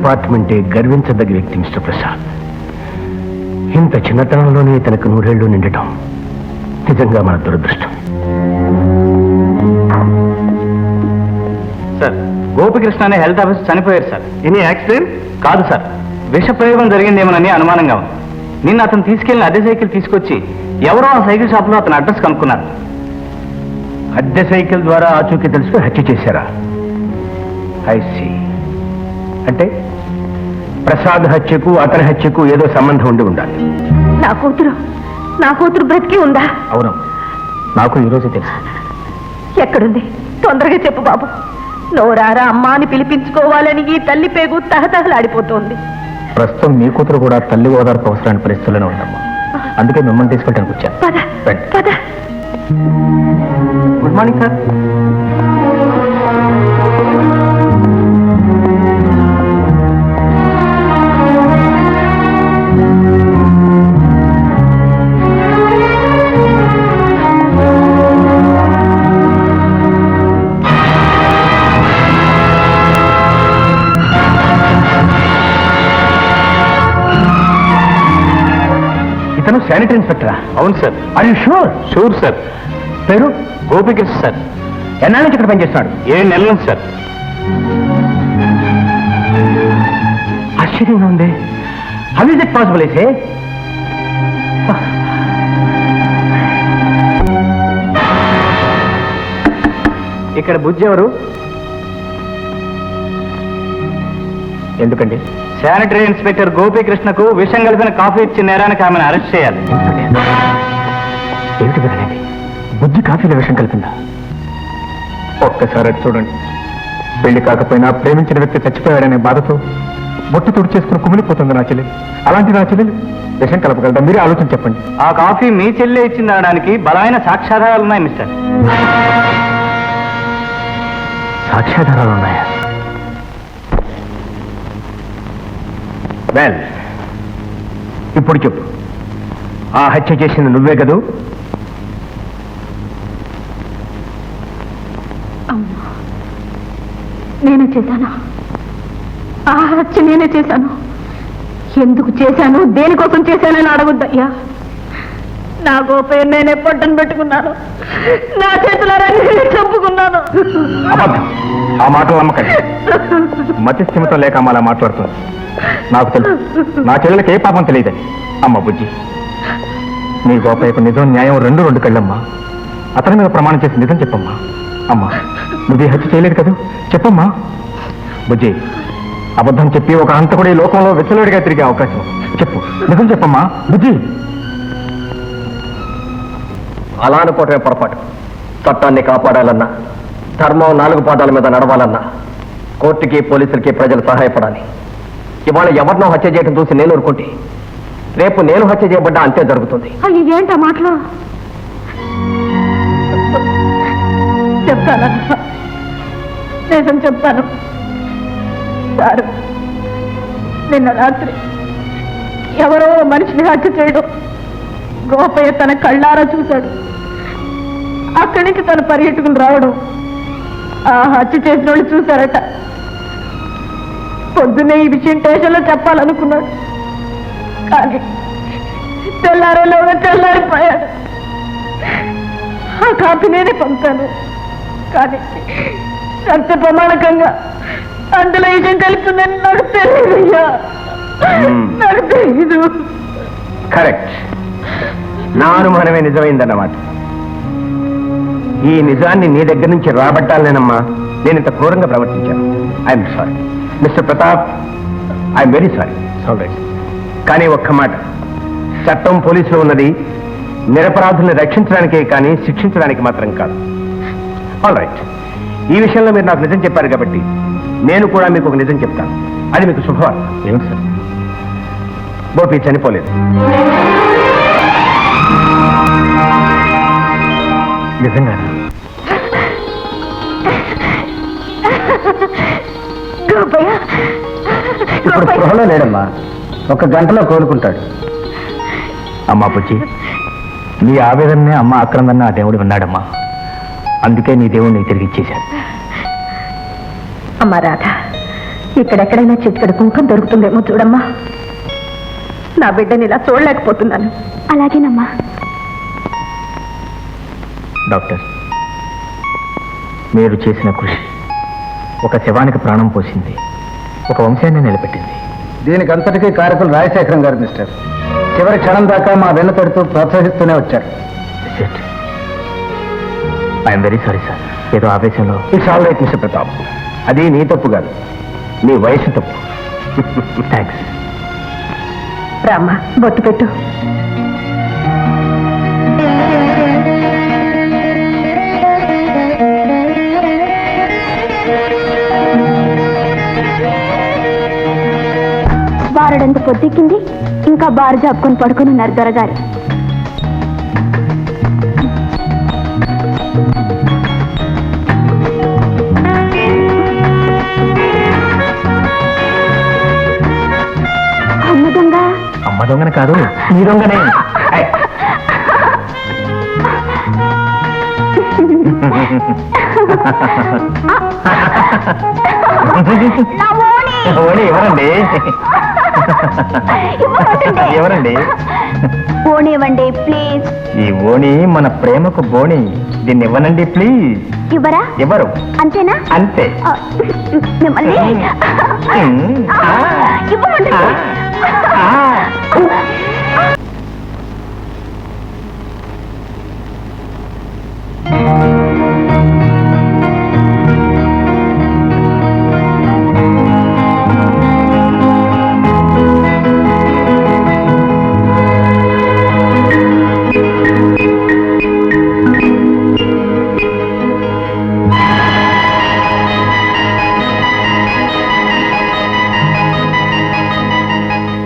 డిపార్ట్మెంటే గర్వించదగ్గ వ్యక్తి మిస్టర్ ప్రసాద్. ఇంత చిన్నతనంలోనే తనకు 100 ఏళ్ళు నిండటం నిజంగా మన దురదృష్టం. సార్, గోపికృష్ణ అనే హెల్త్ ఆఫీసర్ చనిపోయారు సార్. Any accident? కాదు సార్, విష ప్రయోగం జరిగిందేమోనని అనుమానంగా ఉంది. నిన్న అతను తీసుకెళ్లిన అద్దె సైకిల్ తీసుకొచ్చి ఎవరో ఆ సైకిల్ షాప్ లో అతను అడ్రస్ కనుక్కున్నారు. అద్దె సైకిల్ ద్వారా ఆచూకీ తెలుసుకుని హత్య చేశారా? I see. అంటే ప్రసాద్ హత్యకు అతని హత్యకు ఏదో సంబంధం ఉండి ఉండాలి. నా కూతురు బ్రతికి ఉందా? అవును, నాకు ఈరోజు తెలుసు. ఎక్కడుంది? తొందరగా చెప్పు బాబు. నోరారా అమ్మా అని పిలిపించుకోవాలని ఈ తల్లి పేగు తహతహలాడిపోతోంది. ప్రస్తుతం మీ కూతురు కూడా తల్లి ఓదార్పు అవసరాన్ని పరిస్థితుల్లోనే ఉందమ్మా. అందుకే మిమ్మల్ని తీసుకెళ్ళడానికి వచ్చాను. పద. Good morning sir. ఇతను శానిటరీ ఇన్స్పెక్టరా? అవును sir. Are you sure? Sure sir. పేరు? గోపికృష్ణ సార్. ఎన్నాళ్ళ నుంచి ఇక్కడ పనిచేస్తున్నాడు? 7 నెలల నుంచి సార్. ఆశ్చర్యంగా ఉంది. How is it possible? అయితే ఇక్కడ బుజ్జి ఎవరు? ఎందుకండి? శానిటరీ ఇన్స్పెక్టర్ గోపికృష్ణకు విషం కలిపిన కాఫీ ఇచ్చిన నేరానికి ఆమెను అరెస్ట్ చేయాలి. ఏమిటి కదండి, బుజ్జి కాఫీలో విషం కలిపిందా? ఒక్కసారి అది చూడండి. పెళ్లి కాకపోయినా ప్రేమించిన వ్యక్తి చచ్చిపోయాడనే బాధతో బొట్టు తుడి చేసుకుని కుమిలిపోతుంది నా చెల్లెలు. అలాంటి నా చెల్లెలు విషం కలపగలదా? మీరే ఆలోచన చెప్పండి. ఆ కాఫీ మీ చెల్లె ఇచ్చింది అనడానికి బలమైన సాక్ష్యాధారాలు ఉన్నాయి మిస్టర్. సాక్ష్యాధారాలు ఉన్నాయా? వెల్, ఇప్పుడు చెప్పు. ఆ హత్య చేసింది నువ్వే కదూ? నేనే చేశాను. ఆ హత్య నేనే చేశాను. ఎందుకు చేశాను, దేనికోసం చేశానని అడగొద్దయ్యా. నా గోపయ్య నేనే పొట్టను పెట్టుకున్నాను. నా చేతులారా నేనే చంపుకున్నాను. అబద్ధం. ఆ మాటలు నమ్మకండి. మతిస్థిమితం లేక అమ్మ అలా మాట్లాడుతుంది. నాకు తెలుసు, నా చెల్లెలకి ఏ పాపం తెలియదని. అమ్మ బుజ్జి, నీ గోపయ్యకు నిజం న్యాయం రెండు కళ్ళమ్మా. అతని మీద ప్రమాణం చేసి నిజం చెప్పమ్మా. అమ్మా, నువ్వు హత్య చేయలేదు కదా? చెప్పమ్మా. బుజ్జి, అబద్ధం చెప్పి ఒక హంతకుడు ఈ లోకంలో విచ్చలవిడిగా తిరిగే అవకాశం. చెప్పు, నిజం చెప్పమ్మా. బుజ్జి. అలా అనుకోవటమే పొరపాటు. చట్టాన్ని కాపాడాలన్నా, ధర్మం 4 పాదాల మీద నడవాలన్నా కోర్టుకి, పోలీసులకి ప్రజలు సహాయపడాలి. ఇవాళ ఎవరినో హత్య చేయడం చూసి నేను ఊరుకుంటే రేపు నేను హత్య చేయబడ్డా అంతే జరుగుతుంది. ఏంటా మాటలు? చెప్తానన్నా, నిజం చెప్తాను సార్. నిన్న రాత్రి ఎవరో మనిషిని హత్య చేయడం గోపయ్య తన కళ్ళారా చూశాడు. అక్కడి నుంచి తన పర్యటకులు రావడం ఆ హత్య చేసిన వాళ్ళు చూశారట. పొద్దున్నే ఈ విషయం స్టేషన్లో చెప్పాలనుకున్నాడు, కానీ తెల్లారేలోగా తెల్లారిపోయాడు. ఆ కాపీ నేనే పంపాను, కానీ సత్య ప్రమాణకంగా అందులో విషయం కలిపిందని నాకు తెలియదయ్యా. నాకు తెలీదు. కరెక్ట్. నా అనుమానమే నిజమైందన్నమాట. ఈ నిజాన్ని నీ దగ్గర నుంచి రాబట్టాలనేనమ్మా నేను ఇంత క్రూరంగా ప్రవర్తించాను. I'm sorry mister Pratap, I'm very sorry. కానీ ఒక్క మాట, చట్టం పోలీసులో ఉన్నది నిరపరాధుల్ని రక్షించడానికే కానీ శిక్షించడానికి మాత్రం కాదు. ఆల్ రైట్, ఈ విషయంలో మీరు నాకు నిజం చెప్పారు కాబట్టి నేను కూడా మీకు ఒక నిజం చెప్తాను. అది మీకు శుభవార్త. ఏమిటి సార్? గోపి చనిపోలేదు. నిజంగా? ఇప్పుడు స్పృహలో లేడమ్మా, 1 గంటలో కోలుకుంటాడు. అమ్మా పుచ్చి, నీ ఆవేదననే అమ్మ ఆక్రందన్న ఆ దేవుడు విన్నాడమ్మా. అందుకే నీ దేవుడు నీకు తిరిగి ఇచ్చేశాడు. అమ్మా రాధ, ఇక్కడెక్కడైనా చిటికడ కుంకం దొరుకుతుందేమో చూడమ్మా. నా బిడ్డని ఇలా చూడలేకపోతున్నాను. అలాగేనమ్మా. డాక్టర్, మీరు చేసిన కృషి ఒక శవానికి ప్రాణం పోసింది, ఒక వంశాన్ని నిలబెట్టింది. దీనికి అంతటికీ కారకులు రాజశేఖరం గారు మిస్టర్. చివరి క్షణం దాకా మా వెన్న పెడుతూ ప్రోత్సహిస్తూనే వచ్చారు. ఐఎమ్ వెరీ సారీ సార్, ఏదో ఆవేశంలో. It's all right mister Pratap. అది నీ తప్పు కాదు, నీ వయసు తప్పు. థ్యాంక్స్. రామ్మా, బొట్టు పెట్టు. బారుడంత పొద్దెక్కింది, ఇంకా బారు జాపుకొని పడుకుని ఉన్నారు దొరగారు. అమ్మ దొంగ. అమ్మ దొంగన కాదు, నీ దొంగనే. ఓణి ఎవరండి? ఎవరండి? ఓణి ఇవ్వండి ప్లీజ్. ఈ ఓణి మన ప్రేమకు బోణి, దీన్ని ఇవ్వనండి ప్లీజ్. ఇవ్వరా? ఎవరు? అంతేనా? అంతే. మిమ్మల్ని ఇవ్వమంటే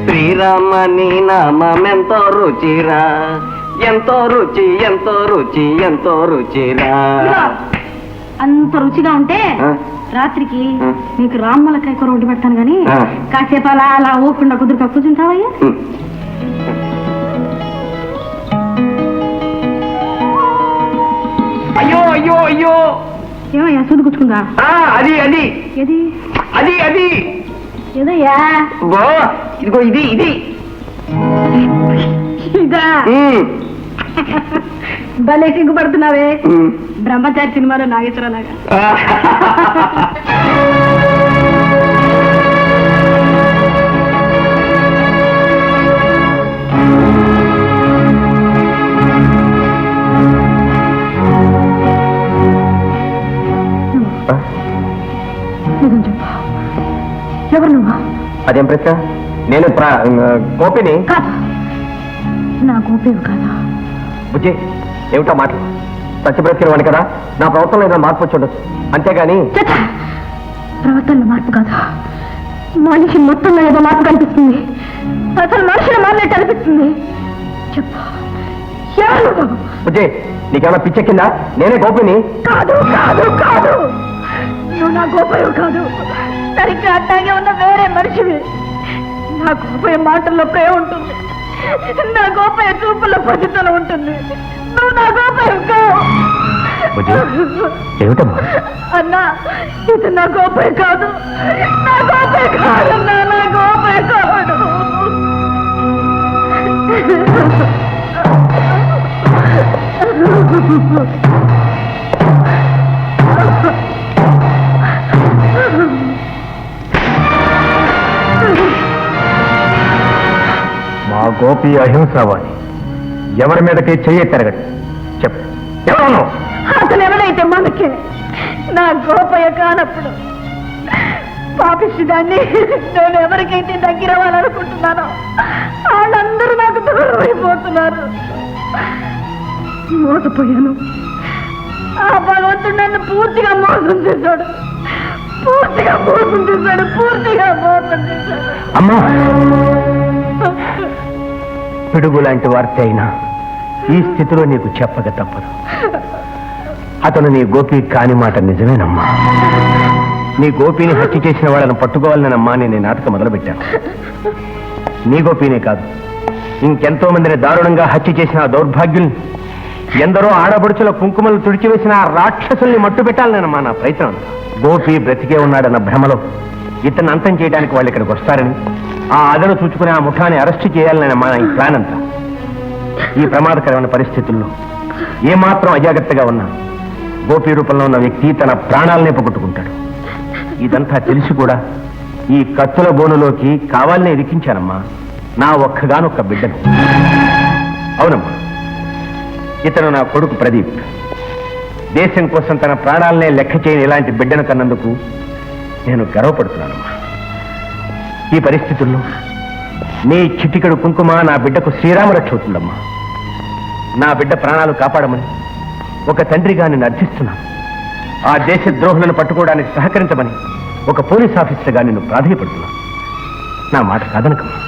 శ్రీరామని నామెంతో రుచిరా, ఎంతో రుచి, ఎంతో రుచి, ఎంతో రుచిరా. అంత రుచిగా ఉంటే రాత్రికి నీకు రామ్మలకాయ కూర వండి పెడతాను గాని కాసేపు అలా అలా ఊకుండా కుదురుగా కూర్చుంటావయ్యా. అయ్యో అయ్యో అయ్యో, ఏమయ్యా సూది కూర్చుకుందా? అది అది ఏది అది అది ఏదయ్యా? ఇదిగో ఇది ఇది ఇదా? భలే సిగ్గుపడుతున్నావే, బ్రహ్మచారి సినిమాలో నాగేశ్వరలాగా. ఎవరు నువ్వు? అదేం ప్రశ్న? నేను గోపిని కాదు, నా గోపేవి కాదా? బుజ్జి, ఏమిటో మాటలు? సత్యబ్రతికిన వాడిని కదా, నా ప్రవర్తనలో ఏదైనా మార్పు వచ్చి ఉండొచ్చు, అంతేగాని. ప్రవర్తనలో మార్పు కాదు, మనిషి మొత్తంలో ఏదో మార్పు కనిపిస్తుంది. అసలు మనుషులు మారినట్టు అనిపిస్తుంది. చెప్పు, ఎవరు నువ్వు? బుజ్జి, నీకేమైనా పిచ్చెక్కిందా? నేనే గోపిని. కాదు కాదు కాదు, నువ్వు నా గోపయ్య కాదు, సరిగ్గా అట్టాగే ఉన్న వేరే మనిషివి. నా గోపయ్య మాటల్లో ప్రేమ ఉంటుంది, నా గోపయ్య చూపుల్లో పసితనం ఉంటుంది. నువ్వు నా గోపయ్య కావు. ఏమిటమ్మా? అన్నా, ఇది నా గోపయ్య కాదు, నా గోపయ్య కాదన్నా, నా గోపయ్య కాదు. మా గోపి అహింసవాది, ఎవరి మీదకి చెయ్యి తిరగడు. చెప్పు, ఎవరు? అతను ఎవరైతే మనకే, నా గోపయ్య కానప్పుడు పాపిష్టిదాన్ని నేను ఎవరికైతే దగ్గర అవ్వాలనుకుంటున్నానో వాళ్ళందరూ నాకు దూరం అయిపోతున్నారు. మోసపోయాను. ఆ భగవంతుడు నన్ను పూర్తిగా మోసం చేశాడు, పూర్తిగా మోసం చేశాడు, పూర్తిగా మోసం చేశాడు. అమ్మా, పిడుగు లాంటి వార్త అయినా ఈ స్థితిలో నీకు చెప్పక తప్పదు. అతను నీ గోపి కాని మాట నిజమేనమ్మా. నీ గోపిని హత్య చేసిన వాళ్ళని పట్టుకోవాలనమ్మా నేను ఈ నాటకం మొదలుపెట్టాను. నీ గోపినే కాదు, ఇంకెంతో మందిని దారుణంగా హత్య చేసిన ఆ దౌర్భాగ్యుల్ని, ఎందరో ఆడబడుచుల కుంకుమలు తుడిచివేసిన ఆ రాక్షసుల్ని మట్టు పెట్టాలనేనమ్మా నా ప్రయత్నం. గోపి బ్రతికే ఉన్నాడన్న భ్రమలో ఇతన్ని అంతం చేయడానికి వాళ్ళు ఇక్కడికి వస్తారని ఆ అదను చూచుకుని ఆ ముఠాన్ని అరెస్ట్ చేయాలని మా ఈ ప్లాన్ అంతా. ఈ ప్రమాదకరమైన పరిస్థితుల్లో ఏమాత్రం అజాగ్రత్తగా ఉన్నా గోపి రూపంలో ఉన్న వ్యక్తి తన ప్రాణాలనే పోగొట్టుకుంటాడు. ఇదంతా తెలిసి కూడా ఈ కత్తుల బోనులోకి కావాలనే ఇరికించానమ్మా నా ఒక్కగానొక్క బిడ్డను. అవునమ్మా, ఇతను నా కొడుకు ప్రదీప్. దేశం కోసం తన ప్రాణాలనే లెక్క చేయని ఇలాంటి బిడ్డను కన్నందుకు నేను గర్వపడుతున్నానమ్మా. ఈ పరిస్థితుల్లో నీ చిటికెడు కుంకుమ నా బిడ్డకు శ్రీరామరక్ష అవుతుందమ్మా. నా బిడ్డ ప్రాణాలు కాపాడమని ఒక తండ్రిగా నేను అర్థిస్తున్నాను. ఆ దేశ ద్రోహులను పట్టుకోవడానికి సహకరించమని ఒక పోలీస్ ఆఫీసర్గా నిన్ను ప్రాధాన్యపడుతున్నాను. నా మాట కాదనకమ్మా.